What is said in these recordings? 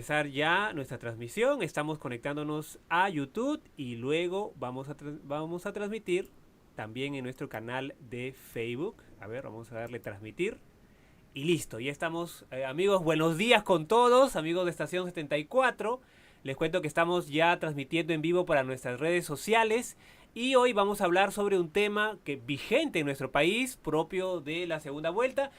empezar ya nuestra transmisión. Estamos conectándonos a YouTube y luego vamos a transmitir también en nuestro canal de Facebook. A ver, vamos a darle transmitir. Y listo, ya estamos. Amigos, buenos días con todos, amigos de Estación 74. Les cuento que estamos ya transmitiendo en vivo para nuestras redes sociales. Y hoy vamos a hablar sobre un tema que vigente en nuestro país, propio de la segunda vuelta,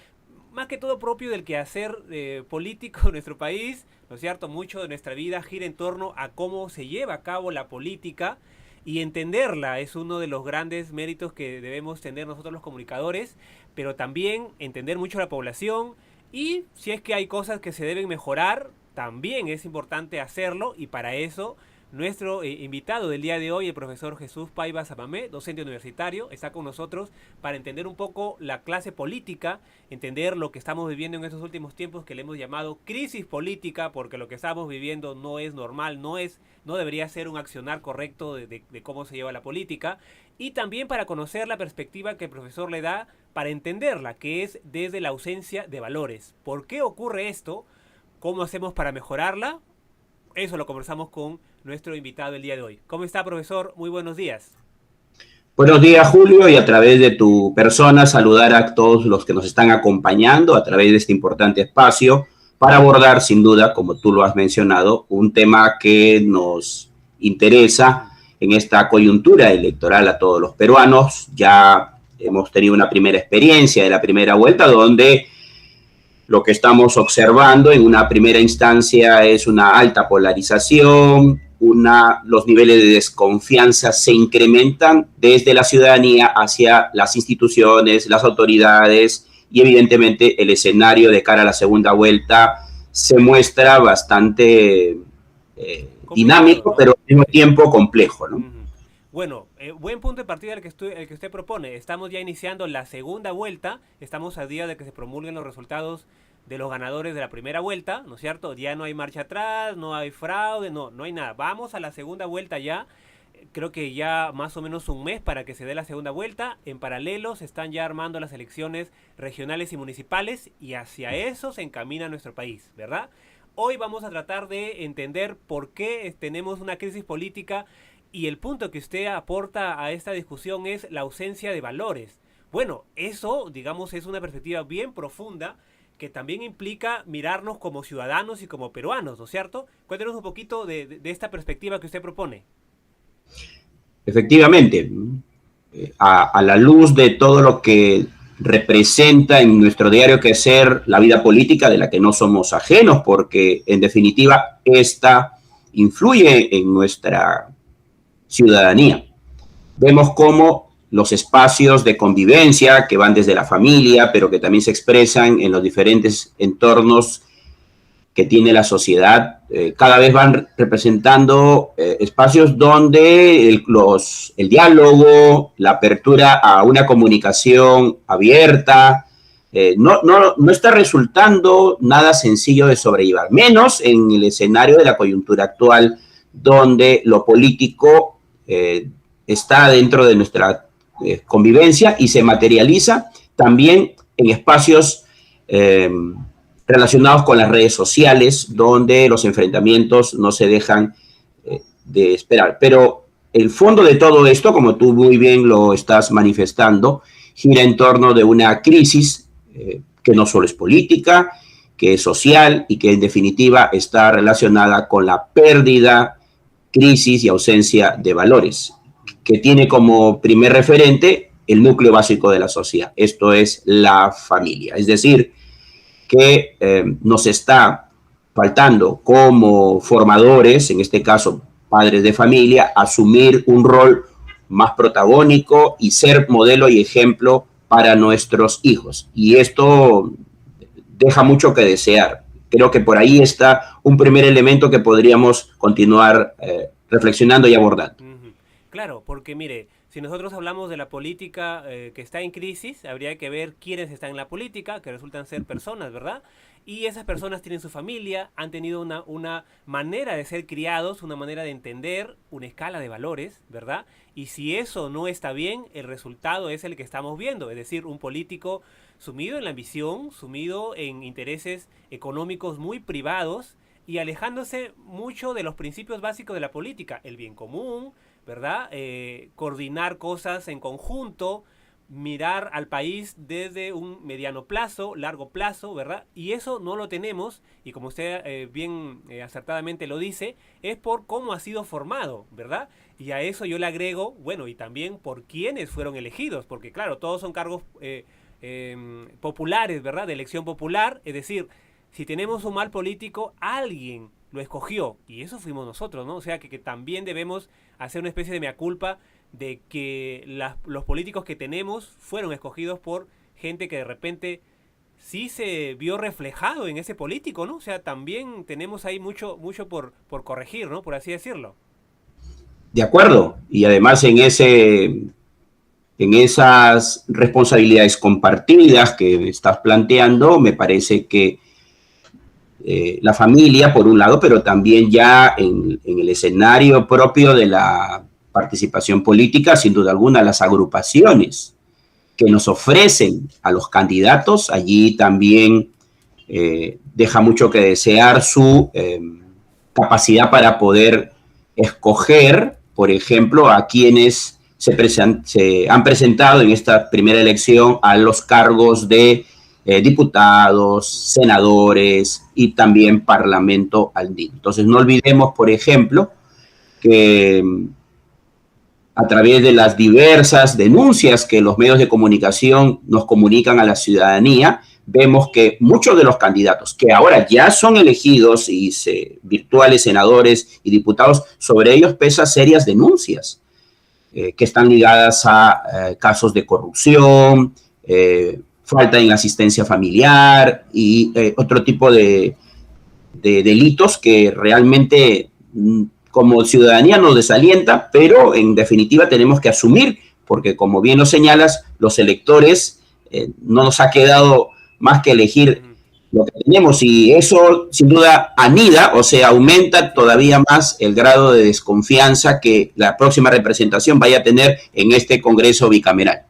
más que todo propio del quehacer político de nuestro país, ¿no es cierto? Mucho de nuestra vida gira en torno a cómo se lleva a cabo la política y entenderla es uno de los grandes méritos que debemos tener nosotros los comunicadores, pero también entender mucho a la población y si es que hay cosas que se deben mejorar, también es importante hacerlo y para eso nuestro invitado del día de hoy, el profesor Jesús Paiva Samamé, docente universitario, está con nosotros para entender un poco la clase política, entender lo que estamos viviendo en estos últimos tiempos que le hemos llamado crisis política, porque lo que estamos viviendo no es normal, no debería ser un accionar correcto de cómo se lleva la política, y también para conocer la perspectiva que el profesor le da para entenderla, que es desde la ausencia de valores. ¿Por qué ocurre esto? ¿Cómo hacemos para mejorarla? Eso lo conversamos con nuestro invitado el día de hoy. ¿Cómo está, profesor? Muy buenos días. Buenos días, Julio, y a través de tu persona saludar a todos los que nos están acompañando a través de este importante espacio para abordar, sin duda, como tú lo has mencionado, un tema que nos interesa en esta coyuntura electoral a todos los peruanos. Ya hemos tenido una primera experiencia de la primera vuelta donde lo que estamos observando en una primera instancia es una alta polarización, los niveles de desconfianza se incrementan desde la ciudadanía hacia las instituciones, las autoridades y evidentemente el escenario de cara a la segunda vuelta se muestra bastante dinámico, ¿No? pero al mismo tiempo complejo, ¿no? Uh-huh. Bueno, buen punto de partida el que usted propone. Estamos ya iniciando la segunda vuelta. Estamos a día de que se promulguen los resultados de los ganadores de la primera vuelta, ¿no es cierto? Ya no hay marcha atrás, no hay fraude, no hay nada. Vamos a la segunda vuelta ya. Creo que ya más o menos un mes para que se dé la segunda vuelta. En paralelo se están ya armando las elecciones regionales y municipales y hacia eso se encamina nuestro país, ¿verdad? Hoy vamos a tratar de entender por qué tenemos una crisis política y el punto que usted aporta a esta discusión es la ausencia de valores. Bueno, eso, digamos, es una perspectiva bien profunda que también implica mirarnos como ciudadanos y como peruanos, ¿no es cierto? Cuéntenos un poquito de esta perspectiva que usted propone. Efectivamente, a la luz de todo lo que representa en nuestro diario quehacer la vida política, de la que no somos ajenos, porque en definitiva esta influye en nuestra ciudadanía. Vemos cómo los espacios de convivencia que van desde la familia, pero que también se expresan en los diferentes entornos que tiene la sociedad, cada vez van representando espacios donde el diálogo, la apertura a una comunicación abierta, no está resultando nada sencillo de sobrellevar, menos en el escenario de la coyuntura actual, donde lo político está dentro de nuestra convivencia y se materializa también en espacios relacionados con las redes sociales, donde los enfrentamientos no se dejan de esperar. Pero el fondo de todo esto, como tú muy bien lo estás manifestando, gira en torno de una crisis que no solo es política, que es social y que en definitiva está relacionada con la pérdida, crisis y ausencia de valores, que tiene como primer referente el núcleo básico de la sociedad. Esto es la familia. Es decir, que nos está faltando como formadores, en este caso padres de familia, asumir un rol más protagónico y ser modelo y ejemplo para nuestros hijos. Y esto deja mucho que desear. Creo que por ahí está un primer elemento que podríamos continuar reflexionando y abordando. Uh-huh. Claro, porque mire, si nosotros hablamos de la política que está en crisis, habría que ver quiénes están en la política, que resultan ser personas, ¿verdad? Y esas personas tienen su familia, han tenido una manera de ser criados, una manera de entender, una escala de valores, ¿verdad? Y si eso no está bien, el resultado es el que estamos viendo, es decir, un político sumido en la ambición, sumido en intereses económicos muy privados y alejándose mucho de los principios básicos de la política, el bien común, ¿verdad? Coordinar cosas en conjunto, mirar al país desde un mediano plazo, largo plazo, ¿verdad? Y eso no lo tenemos, y como usted bien acertadamente lo dice, es por cómo ha sido formado, ¿verdad? Y a eso yo le agrego, bueno, y también por quiénes fueron elegidos, porque claro, todos son cargos populares, ¿verdad? De elección popular, es decir, si tenemos un mal político, alguien lo escogió, y eso fuimos nosotros, ¿no? O sea que también debemos hacer una especie de mea culpa de que los políticos que tenemos fueron escogidos por gente que de repente sí se vio reflejado en ese político, ¿no? O sea, también tenemos ahí mucho por corregir, ¿no? Por así decirlo. De acuerdo, y además en esas responsabilidades compartidas que estás planteando, me parece que la familia, por un lado, pero también ya en el escenario propio de la participación política, sin duda alguna, las agrupaciones que nos ofrecen a los candidatos, allí también deja mucho que desear su capacidad para poder escoger, por ejemplo, a quienes se han presentado en esta primera elección a los cargos de diputados, senadores y también parlamento andino. Entonces, no olvidemos, por ejemplo, que a través de las diversas denuncias que los medios de comunicación nos comunican a la ciudadanía, vemos que muchos de los candidatos que ahora ya son elegidos y virtuales senadores y diputados, sobre ellos pesan serias denuncias que están ligadas a casos de corrupción, falta en asistencia familiar y otro tipo de delitos que realmente como ciudadanía nos desalienta, pero en definitiva tenemos que asumir, porque como bien lo señalas, los electores no nos ha quedado más que elegir lo que tenemos, y eso sin duda anida, o sea, aumenta todavía más el grado de desconfianza que la próxima representación vaya a tener en este Congreso bicameral.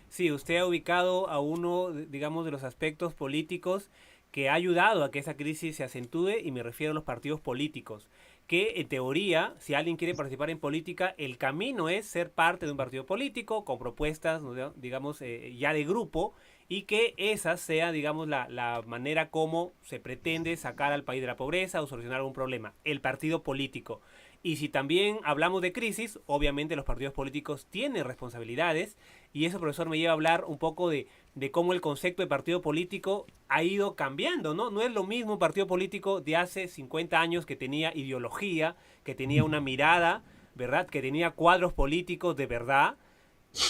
Sí, usted ha ubicado a uno, digamos, de los aspectos políticos que ha ayudado a que esa crisis se acentúe, y me refiero a los partidos políticos, que en teoría, si alguien quiere participar en política, el camino es ser parte de un partido político con propuestas, digamos, ya de grupo, y que esa sea, digamos, la manera como se pretende sacar al país de la pobreza o solucionar algún problema, el partido político. Y si también hablamos de crisis, obviamente los partidos políticos tienen responsabilidades, y eso, profesor, me lleva a hablar un poco de cómo el concepto de partido político ha ido cambiando, ¿no? No es lo mismo un partido político de hace 50 años que tenía ideología, que tenía una mirada, ¿verdad? Que tenía cuadros políticos de verdad,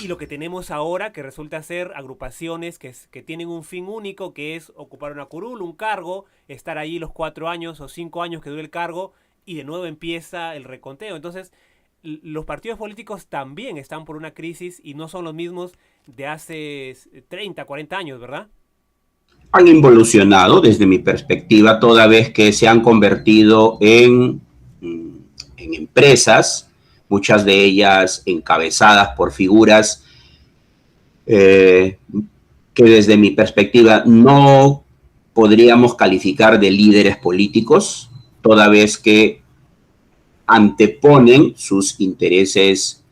y lo que tenemos ahora, que resulta ser agrupaciones que tienen un fin único, que es ocupar una curul, un cargo, estar ahí los 4 años o 5 años que dure el cargo, y de nuevo empieza el reconteo. Entonces, los partidos políticos también están por una crisis y no son los mismos de hace 30, 40 años, ¿verdad? Han involucionado desde mi perspectiva, toda vez que se han convertido en empresas, muchas de ellas encabezadas por figuras que desde mi perspectiva no podríamos calificar de líderes políticos, toda vez que anteponen sus intereses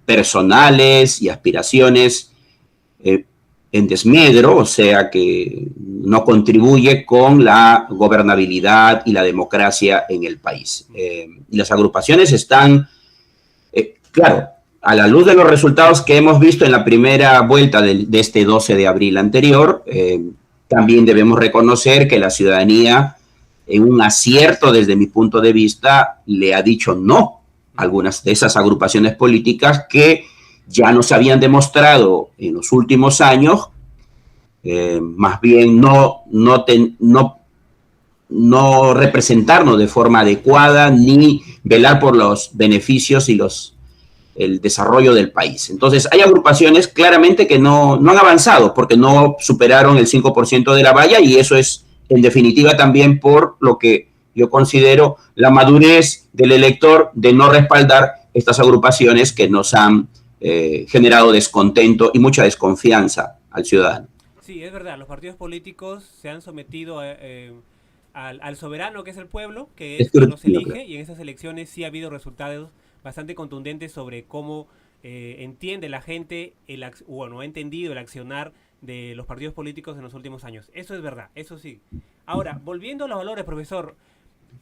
personales y aspiraciones en desmedro, o sea que no contribuye con la gobernabilidad y la democracia en el país. Y las agrupaciones están, claro, a la luz de los resultados que hemos visto en la primera vuelta de este 12 de abril anterior, también debemos reconocer que la ciudadanía, en un acierto desde mi punto de vista, le ha dicho no a algunas de esas agrupaciones políticas que ya nos habían demostrado en los últimos años, más bien no representarnos de forma adecuada ni velar por los beneficios y el desarrollo del país. Entonces, hay agrupaciones claramente que no han avanzado porque no superaron el 5% de la valla, y eso es en definitiva también por lo que yo considero la madurez del elector de no respaldar estas agrupaciones que nos han generado descontento y mucha desconfianza al ciudadano. Sí, es verdad, los partidos políticos se han sometido al soberano que es el pueblo, que es quien los Escrutinio, claro. elige, y en esas elecciones sí ha habido resultados bastante contundentes sobre cómo entiende la gente, bueno, ha entendido el accionar de los partidos políticos en los últimos años. Eso es verdad, eso sí. Ahora, volviendo a los valores, profesor,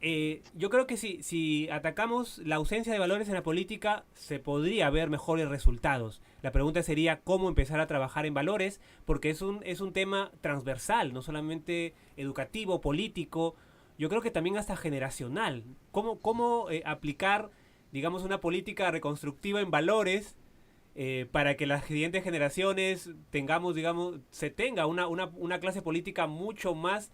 yo creo que si atacamos la ausencia de valores en la política, se podría ver mejores resultados. La pregunta sería cómo empezar a trabajar en valores, porque es un tema transversal, no solamente educativo, político, yo creo que también hasta generacional. ¿Cómo aplicar, digamos, una política reconstructiva en valores para que las siguientes generaciones tengamos, digamos, se tenga una clase política mucho más,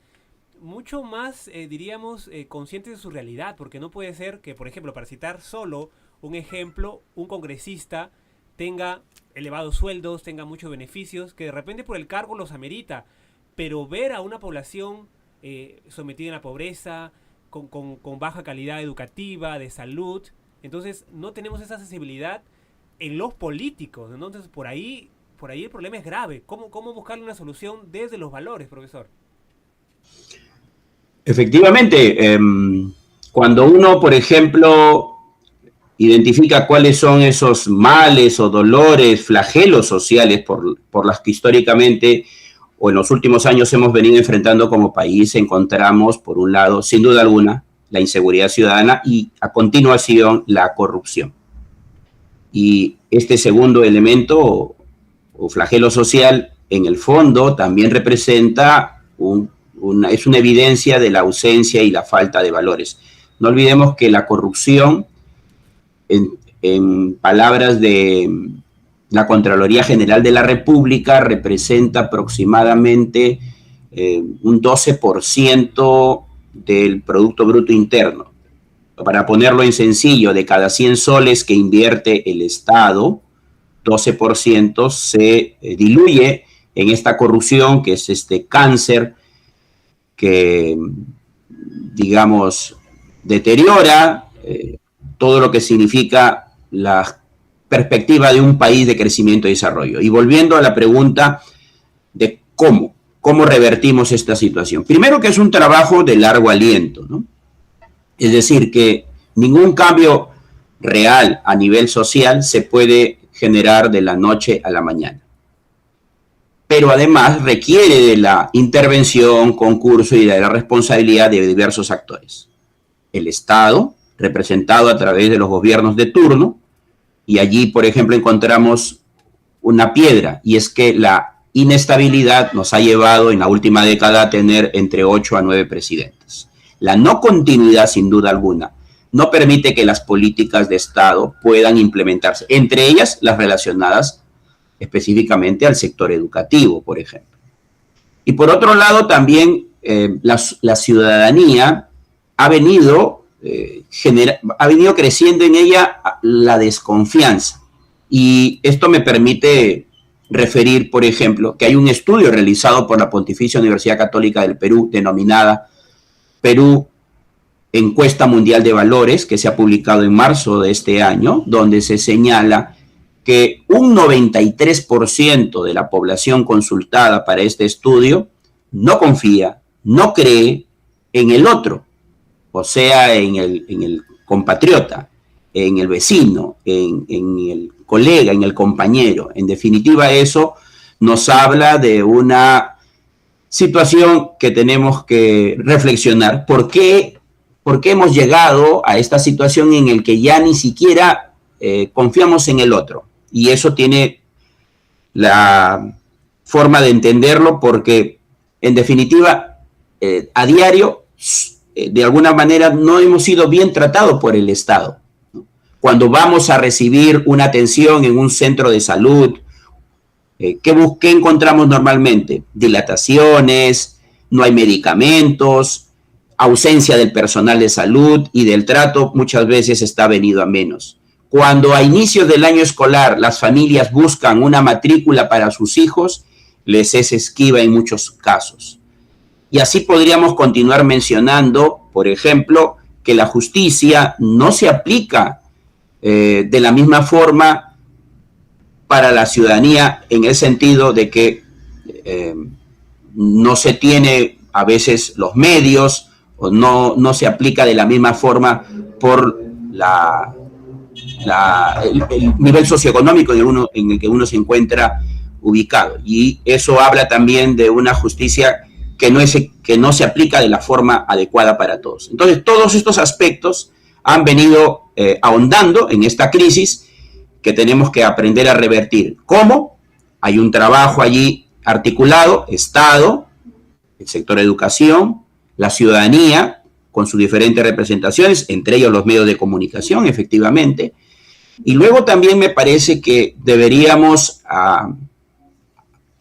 diríamos, conscientes de su realidad, porque no puede ser que, por ejemplo, para citar solo un ejemplo, un congresista tenga elevados sueldos, tenga muchos beneficios, que de repente por el cargo los amerita, pero ver a una población sometida en la pobreza, con baja calidad educativa, de salud, entonces no tenemos esa sensibilidad en los políticos, entonces por ahí el problema es grave. ¿Cómo buscarle una solución desde los valores, profesor? Efectivamente, cuando uno, por ejemplo, identifica cuáles son esos males o dolores, flagelos sociales por las que históricamente o en los últimos años hemos venido enfrentando como país, encontramos, por un lado, sin duda alguna, la inseguridad ciudadana y a continuación la corrupción. Y este segundo elemento o flagelo social, en el fondo, también representa es una evidencia de la ausencia y la falta de valores. No olvidemos que la corrupción, en palabras de la Contraloría General de la República, representa aproximadamente un 12% del Producto Bruto Interno. Para ponerlo en sencillo, de cada 100 soles que invierte el Estado, 12% se diluye en esta corrupción, que es este cáncer que, digamos, deteriora todo lo que significa la perspectiva de un país de crecimiento y desarrollo. Y volviendo a la pregunta de cómo revertimos esta situación. Primero, que es un trabajo de largo aliento, ¿no? Es decir, que ningún cambio real a nivel social se puede generar de la noche a la mañana. Pero además requiere de la intervención, concurso y de la responsabilidad de diversos actores. El Estado, representado a través de los gobiernos de turno, y allí, por ejemplo, encontramos una piedra, y es que la inestabilidad nos ha llevado en la última década a tener entre 8 a 9 presidentes. La no continuidad, sin duda alguna, no permite que las políticas de Estado puedan implementarse, entre ellas las relacionadas específicamente al sector educativo, por ejemplo. Y por otro lado, también la ciudadanía ha venido creciendo en ella la desconfianza. Y esto me permite referir, por ejemplo, que hay un estudio realizado por la Pontificia Universidad Católica del Perú, denominada Perú Encuesta Mundial de Valores, que se ha publicado en marzo de este año, donde se señala que un 93% de la población consultada para este estudio no confía, no cree en el otro, o sea, en el compatriota, en el vecino, en el colega, en el compañero. En definitiva, eso nos habla de una situación que tenemos que reflexionar. ¿Por qué hemos llegado a esta situación en la que ya ni siquiera confiamos en el otro? Y eso tiene la forma de entenderlo porque, en definitiva, a diario, de alguna manera, no hemos sido bien tratados por el Estado. Cuando vamos a recibir una atención en un centro de salud, ¿qué encontramos normalmente? Dilataciones, no hay medicamentos, ausencia del personal de salud y del trato muchas veces está venido a menos. Cuando a inicios del año escolar las familias buscan una matrícula para sus hijos, les es esquiva en muchos casos. Y así podríamos continuar mencionando, por ejemplo, que la justicia no se aplica de la misma forma para la ciudadanía, en el sentido de que no se tiene a veces los medios o no se aplica de la misma forma por el nivel socioeconómico en el que uno se encuentra ubicado. Y eso habla también de una justicia que no se aplica de la forma adecuada para todos. Entonces, todos estos aspectos han venido ahondando en esta crisis que tenemos que aprender a revertir. ¿Cómo? Hay un trabajo allí articulado, Estado, el sector educación, la ciudadanía, con sus diferentes representaciones, entre ellos los medios de comunicación, efectivamente. Y luego también me parece que deberíamos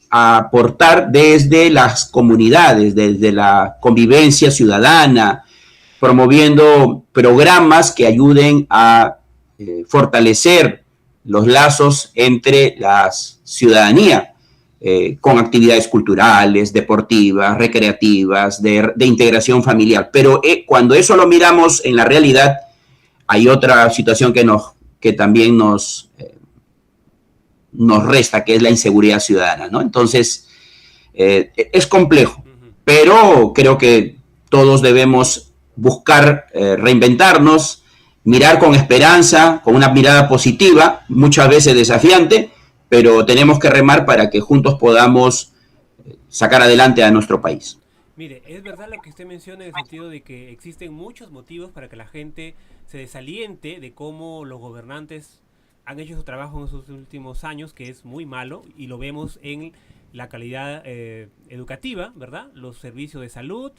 aportar desde las comunidades, desde la convivencia ciudadana, promoviendo programas que ayuden a fortalecer los lazos entre la ciudadanía, con actividades culturales, deportivas, recreativas, de integración familiar. Pero cuando eso lo miramos en la realidad, hay otra situación que también nos resta, que es la inseguridad ciudadana, ¿no? Entonces, es complejo, pero creo que todos debemos buscar reinventarnos, mirar con esperanza, con una mirada positiva, muchas veces desafiante, pero tenemos que remar para que juntos podamos sacar adelante a nuestro país. Mire, es verdad lo que usted menciona en el sentido de que existen muchos motivos para que la gente se desaliente de cómo los gobernantes han hecho su trabajo en esos últimos años, que es muy malo, y lo vemos en la calidad educativa, ¿verdad? Los servicios de salud,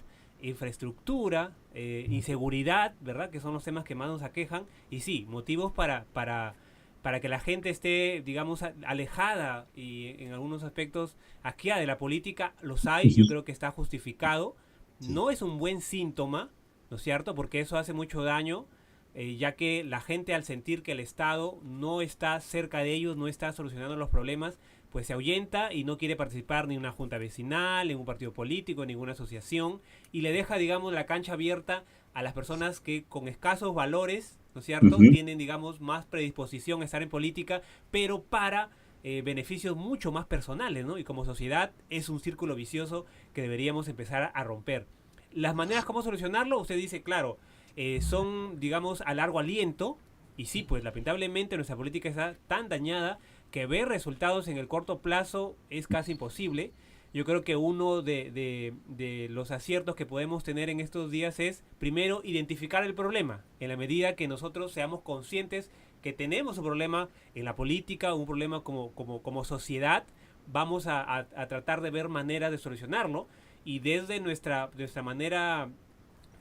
infraestructura, inseguridad, ¿verdad? Que son los temas que más nos aquejan. Y sí, motivos para que la gente esté, digamos, alejada y en algunos aspectos asqueada de la política, los hay. Yo creo que está justificado. No es un buen síntoma, ¿no es cierto? Porque eso hace mucho daño, ya que la gente, al sentir que el Estado no está cerca de ellos, no está solucionando los problemas, pues se ahuyenta y no quiere participar ni en una junta vecinal, en un partido político, en ninguna asociación, y le deja, digamos, la cancha abierta a las personas que con escasos valores, ¿no es cierto?, tienen, digamos, más predisposición a estar en política, pero para beneficios mucho más personales, ¿no? Y como sociedad es un círculo vicioso que deberíamos empezar a romper. Las maneras como solucionarlo, usted dice, claro, son, digamos, a largo aliento, y sí, pues lamentablemente nuestra política está tan dañada que ver resultados en el corto plazo es casi imposible. Yo creo que uno de los aciertos que podemos tener en estos días es, primero, identificar el problema. En la medida que nosotros seamos conscientes que tenemos un problema en la política, un problema como sociedad, vamos a tratar de ver maneras de solucionarlo. Y desde nuestra manera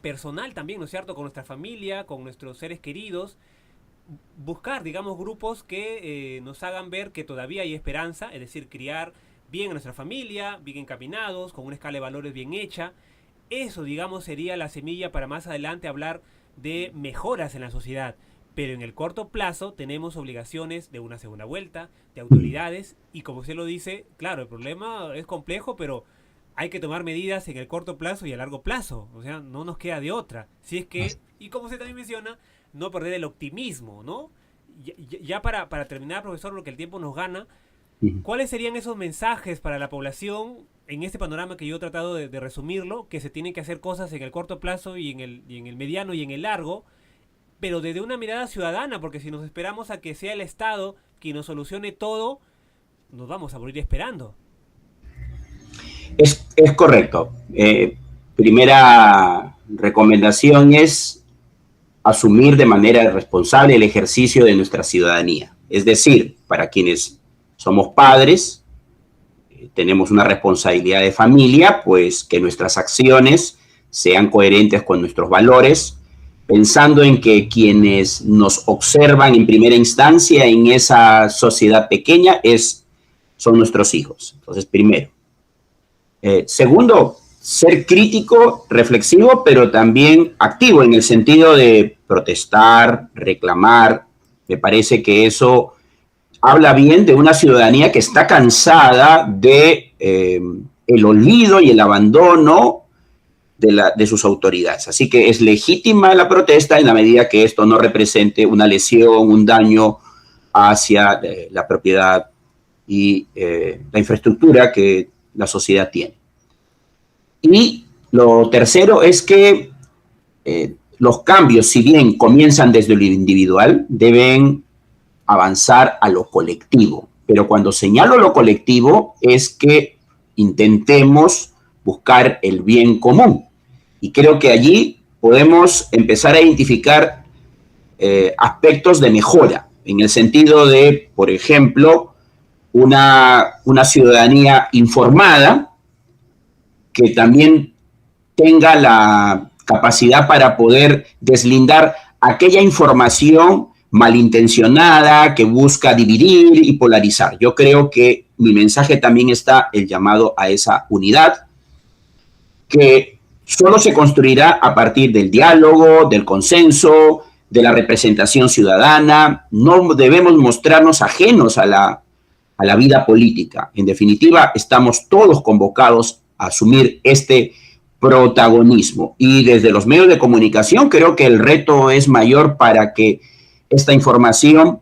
personal también, ¿no es cierto?, con nuestra familia, con nuestros seres queridos, buscar, digamos, grupos que nos hagan ver que todavía hay esperanza, es decir, criar bien a nuestra familia, bien encaminados, con una escala de valores bien hecha. Eso, digamos, sería la semilla para más adelante hablar de mejoras en la sociedad. Pero en el corto plazo tenemos obligaciones de una segunda vuelta, de autoridades, y como usted lo dice, claro, el problema es complejo, pero hay que tomar medidas en el corto plazo y a largo plazo. O sea, no nos queda de otra. Si es que, y como usted también menciona, no perder el optimismo, ¿no? Ya para terminar, profesor, porque el tiempo nos gana, ¿cuáles serían esos mensajes para la población en este panorama que yo he tratado de resumirlo, que se tienen que hacer cosas en el corto plazo y en el mediano y en el largo, pero desde una mirada ciudadana? Porque si nos esperamos a que sea el Estado quien nos solucione todo, nos vamos a morir esperando. Es correcto. Primera recomendación es asumir de manera responsable el ejercicio de nuestra ciudadanía. Es decir, para quienes somos padres, tenemos una responsabilidad de familia, pues que nuestras acciones sean coherentes con nuestros valores, pensando en que quienes nos observan en primera instancia en esa sociedad pequeña son nuestros hijos. Entonces, primero. Segundo, ser crítico, reflexivo, pero también activo en el sentido de protestar, reclamar. Me parece que eso habla bien de una ciudadanía que está cansada de el olvido y el abandono de sus autoridades. Así que es legítima la protesta en la medida que esto no represente una lesión, un daño hacia la propiedad y la infraestructura que la sociedad tiene. Y lo tercero es que los cambios, si bien comienzan desde lo individual, deben avanzar a lo colectivo. Pero cuando señalo lo colectivo es que intentemos buscar el bien común. Y creo que allí podemos empezar a identificar aspectos de mejora, en el sentido de, por ejemplo, una ciudadanía informada que también tenga la capacidad para poder deslindar aquella información malintencionada que busca dividir y polarizar. Yo creo que mi mensaje también está el llamado a esa unidad, que solo se construirá a partir del diálogo, del consenso, de la representación ciudadana. No debemos mostrarnos ajenos a la vida política. En definitiva, estamos todos convocados a asumir este protagonismo. Y desde los medios de comunicación creo que el reto es mayor para que esta información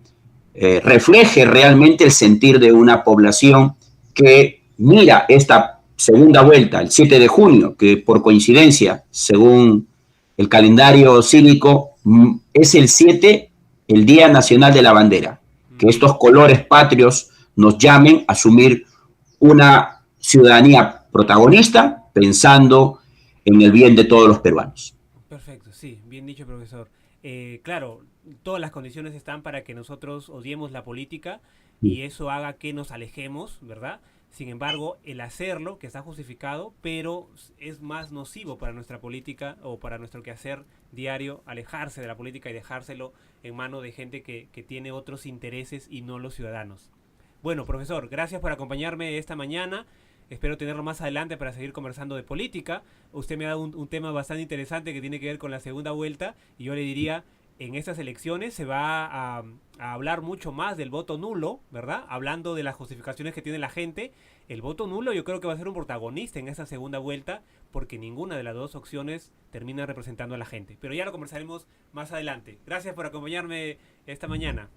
refleje realmente el sentir de una población que mira esta segunda vuelta, el 7 de junio, que por coincidencia, según el calendario cívico, es el 7, el Día Nacional de la Bandera. Que estos colores patrios nos llamen a asumir una ciudadanía protagonista pensando en el bien de todos los peruanos. Perfecto, sí, bien dicho, profesor. Claro, todas las condiciones están para que nosotros odiemos la política y eso haga que nos alejemos, ¿verdad? Sin embargo, el hacerlo, que está justificado, pero es más nocivo para nuestra política o para nuestro quehacer diario, alejarse de la política y dejárselo en manos de gente que tiene otros intereses y no los ciudadanos. Bueno, profesor, gracias por acompañarme esta mañana. Espero tenerlo más adelante para seguir conversando de política. Usted me ha dado un tema bastante interesante que tiene que ver con la segunda vuelta y yo le diría, en estas elecciones se va a hablar mucho más del voto nulo, ¿verdad? Hablando de las justificaciones que tiene la gente. El voto nulo yo creo que va a ser un protagonista en esta segunda vuelta porque ninguna de las dos opciones termina representando a la gente. Pero ya lo conversaremos más adelante. Gracias por acompañarme esta mañana.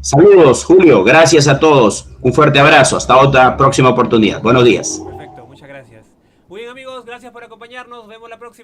Saludos, Julio. Gracias a todos. Un fuerte abrazo. Hasta otra próxima oportunidad. Buenos días. Perfecto, muchas gracias. Muy bien, amigos, gracias por acompañarnos. Nos vemos la próxima.